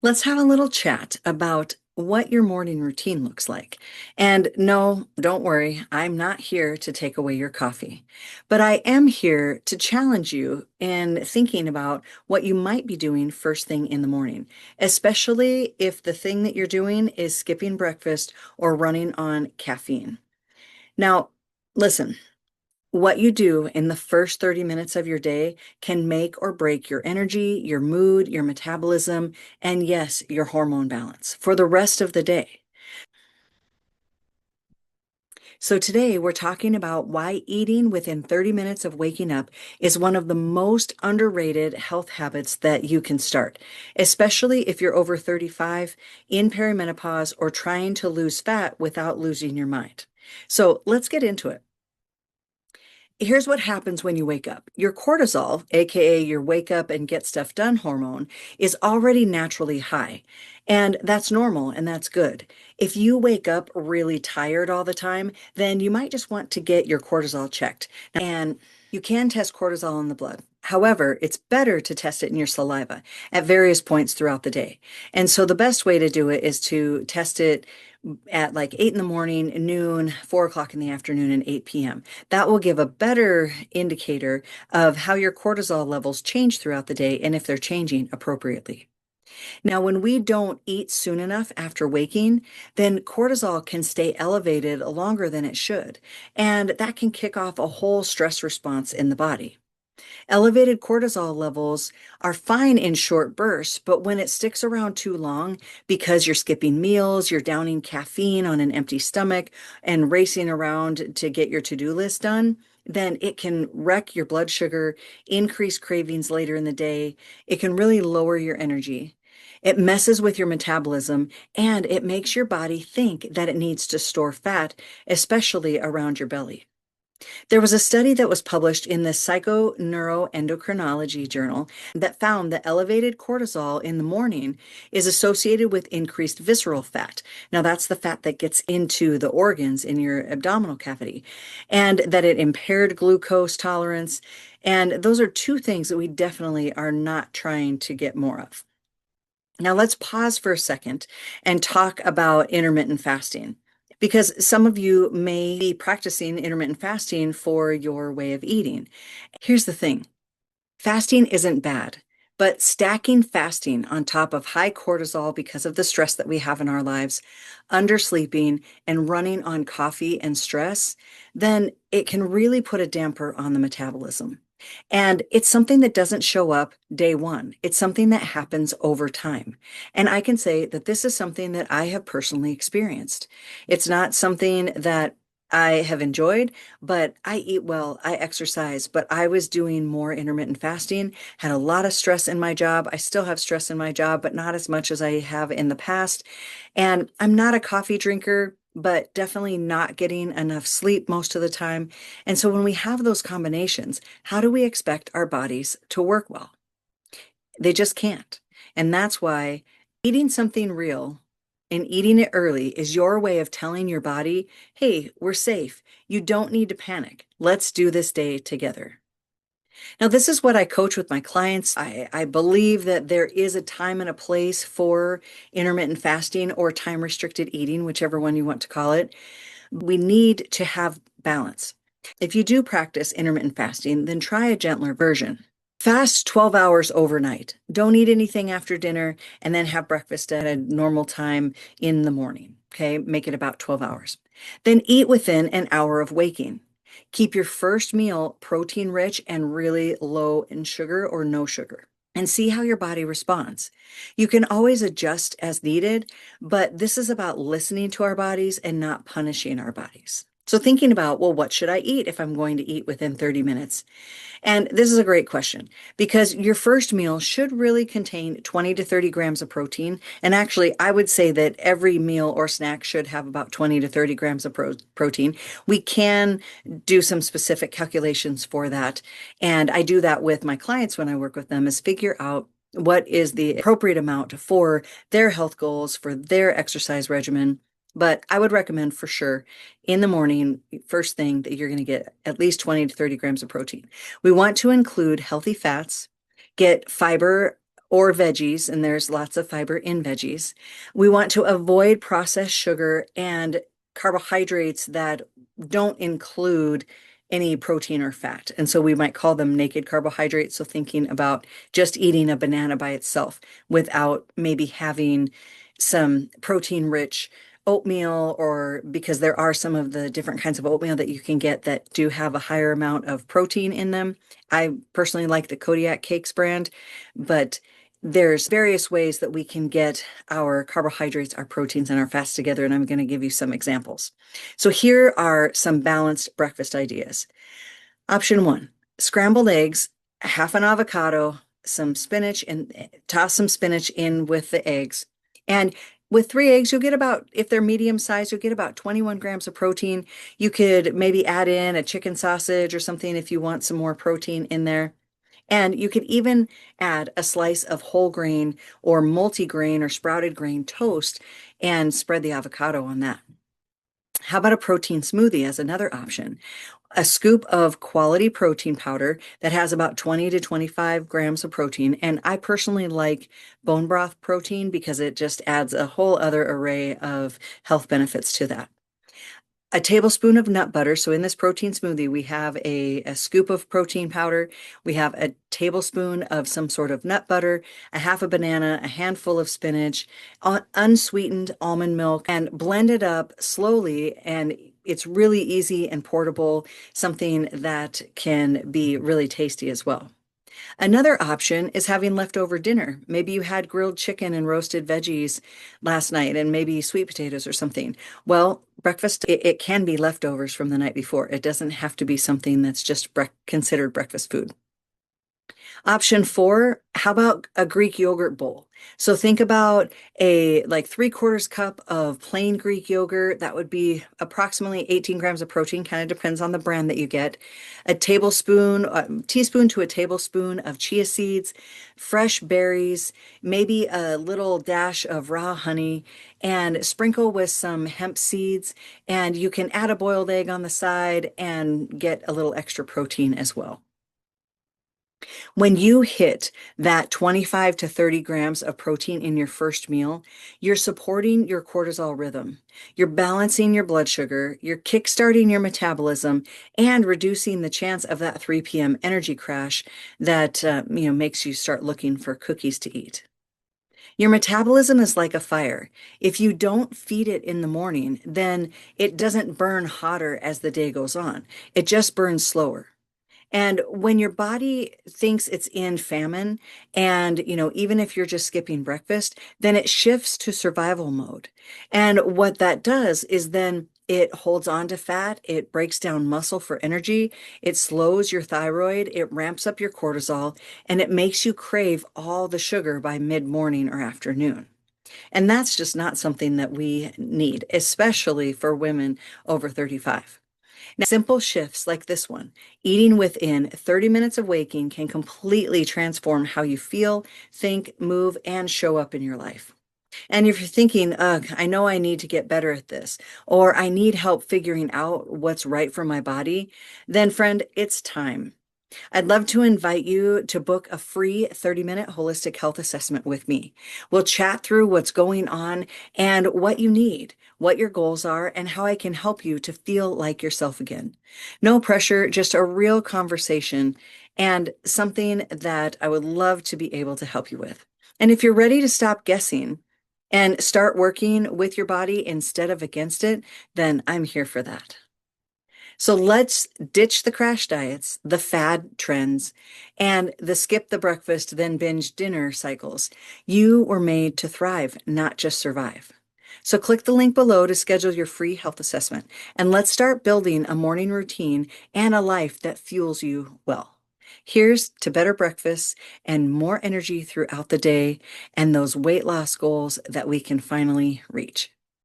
Let's have a little chat about what your morning routine looks like. And no, don't worry, I'm not here to take away your coffee, but I am here to challenge you in thinking about what you might be doing first thing in the morning, especially if the thing that you're doing is skipping breakfast or running on caffeine. Now, listen. What you do in the first 30 minutes of your day can make or break your energy, your mood, your metabolism, and yes, your hormone balance for the rest of the day. So, today we're talking about why eating within 30 minutes of waking up is one of the most underrated health habits that you can start, especially if you're over 35, in perimenopause, or trying to lose fat without losing your mind. So, let's get into it. Here's what happens when you wake up. Your cortisol, aka your wake up and get stuff done hormone, is already naturally high. And that's normal and that's good. If you wake up really tired all the time, then you might just want to get your cortisol checked. And you can test cortisol in the blood. However, it's better to test it in your saliva at various points throughout the day. And so the best way to do it is to test it at like 8 in the morning, noon, 4 o'clock in the afternoon, and 8 p.m. That will give a better indicator of how your cortisol levels change throughout the day and if they're changing appropriately. Now, when we don't eat soon enough after waking, then cortisol can stay elevated longer than it should, and that can kick off a whole stress response in the body. Elevated cortisol levels are fine in short bursts, but when it sticks around too long because you're skipping meals, you're downing caffeine on an empty stomach, and racing around to get your to-do list done, then it can wreck your blood sugar, increase cravings later in the day. It can really lower your energy. It messes with your metabolism and it makes your body think that it needs to store fat, especially around your belly. There was a study that was published in the Psychoneuroendocrinology journal that found that elevated cortisol in the morning is associated with increased visceral fat. Now, that's the fat that gets into the organs in your abdominal cavity, and that it impaired glucose tolerance. And those are two things that we definitely are not trying to get more of. Now, let's pause for a second and talk about intermittent fasting because some of you may be practicing intermittent fasting for your way of eating. Here's the thing, fasting isn't bad, but stacking fasting on top of high cortisol because of the stress that we have in our lives, undersleeping, and running on coffee and stress, then it can really put a damper on the metabolism. And it's something that doesn't show up day one. It's something that happens over time. And I can say that this is something that I have personally experienced. It's not something that I have enjoyed, but I eat well, I exercise, but I was doing more intermittent fasting, had a lot of stress in my job. I still have stress in my job, but not as much as I have in the past. And I'm not a coffee drinker, but definitely not getting enough sleep most of the time. And so when we have those combinations, how do we expect our bodies to work well? They just can't. And that's why eating something real and eating it early is your way of telling your body, hey, we're safe. You don't need to panic. Let's do this day together. Now, this is what I coach with my clients. I believe that there is a time and a place for intermittent fasting or time restricted eating, whichever one you want to call it. We need to have balance. If you do practice intermittent fasting, then try a gentler version. Fast 12 hours overnight. Don't eat anything after dinner and then have breakfast at a normal time in the morning. Okay, make it about 12 hours. Then eat within an hour of waking. Keep your first meal protein rich and really low in sugar or no sugar, and see how your body responds. You can always adjust as needed, but this is about listening to our bodies and not punishing our bodies. So thinking about, well, what should I eat if I'm going to eat within 30 minutes? And this is a great question because your first meal should really contain 20 to 30 grams of protein. And actually, I would say that every meal or snack should have about 20 to 30 grams of protein. We can do some specific calculations for that. And I do that with my clients when I work with them is figure out what is the appropriate amount for their health goals, for their exercise regimen. But I would recommend for sure in the morning, first thing, that you're going to get at least 20 to 30 grams of protein. We want to include healthy fats, get fiber or veggies, and there's lots of fiber in veggies. We want to avoid processed sugar and carbohydrates that don't include any protein or fat. And so we might call them naked carbohydrates. So thinking about just eating a banana by itself without maybe having some protein-rich oatmeal, or because there are some of the different kinds of oatmeal that you can get that do have a higher amount of protein in them. I personally like the Kodiak Cakes brand, but there's various ways that we can get our carbohydrates, our proteins, and our fats together, and I'm going to give you some examples. So here are some balanced breakfast ideas. Option one, scrambled eggs, half an avocado, some spinach, and toss some spinach in with the eggs. And with 3 eggs, you'll get about, if they're medium size, you'll get about 21 grams of protein. You could maybe add in a chicken sausage or something if you want some more protein in there. And you could even add a slice of whole grain or multigrain or sprouted grain toast and spread the avocado on that. How about a protein smoothie as another option? A scoop of quality protein powder that has about 20 to 25 grams of protein. And I personally like bone broth protein because it just adds a whole other array of health benefits to that. A tablespoon of nut butter. So in this protein smoothie, we have a scoop of protein powder. We have a tablespoon of some sort of nut butter, a half a banana, a handful of spinach, unsweetened almond milk, and blend it up slowly. And it's really easy and portable, something that can be really tasty as well. Another option is having leftover dinner. Maybe you had grilled chicken and roasted veggies last night and maybe sweet potatoes or something. Well, breakfast, it can be leftovers from the night before. It doesn't have to be something that's just considered breakfast food. Option four, how about a Greek yogurt bowl? So think about a like 3/4 cup of plain Greek yogurt. That would be approximately 18 grams of protein, kind of depends on the brand that you get. A tablespoon, a teaspoon to a tablespoon of chia seeds, fresh berries, maybe a little dash of raw honey, and sprinkle with some hemp seeds. And you can add a boiled egg on the side and get a little extra protein as well. When you hit that 25 to 30 grams of protein in your first meal, you're supporting your cortisol rhythm. You're balancing your blood sugar, you're kickstarting your metabolism, and reducing the chance of that 3 p.m. energy crash that makes you start looking for cookies to eat. Your metabolism is like a fire. If you don't feed it in the morning, then it doesn't burn hotter as the day goes on. It just burns slower. And when your body thinks it's in famine, and even if you're just skipping breakfast, then it shifts to survival mode. And what that does is then it holds on to fat, it breaks down muscle for energy, it slows your thyroid, it ramps up your cortisol, and it makes you crave all the sugar by mid-morning or afternoon. And that's just not something that we need, especially for women over 35. Now, simple shifts like this one, eating within 30 minutes of waking, can completely transform how you feel, think, move, and show up in your life. And if you're thinking, ugh, I know I need to get better at this, or I need help figuring out what's right for my body, then friend, it's time. I'd love to invite you to book a free 30-minute holistic health assessment with me. We'll chat through what's going on and what you need, what your goals are, and how I can help you to feel like yourself again. No pressure, just a real conversation and something that I would love to be able to help you with. And if you're ready to stop guessing and start working with your body instead of against it, then I'm here for that. So let's ditch the crash diets, the fad trends, and the skip the breakfast, then binge dinner cycles. You were made to thrive, not just survive. So click the link below to schedule your free health assessment, and let's start building a morning routine and a life that fuels you well. Here's to better breakfast and more energy throughout the day and those weight loss goals that we can finally reach.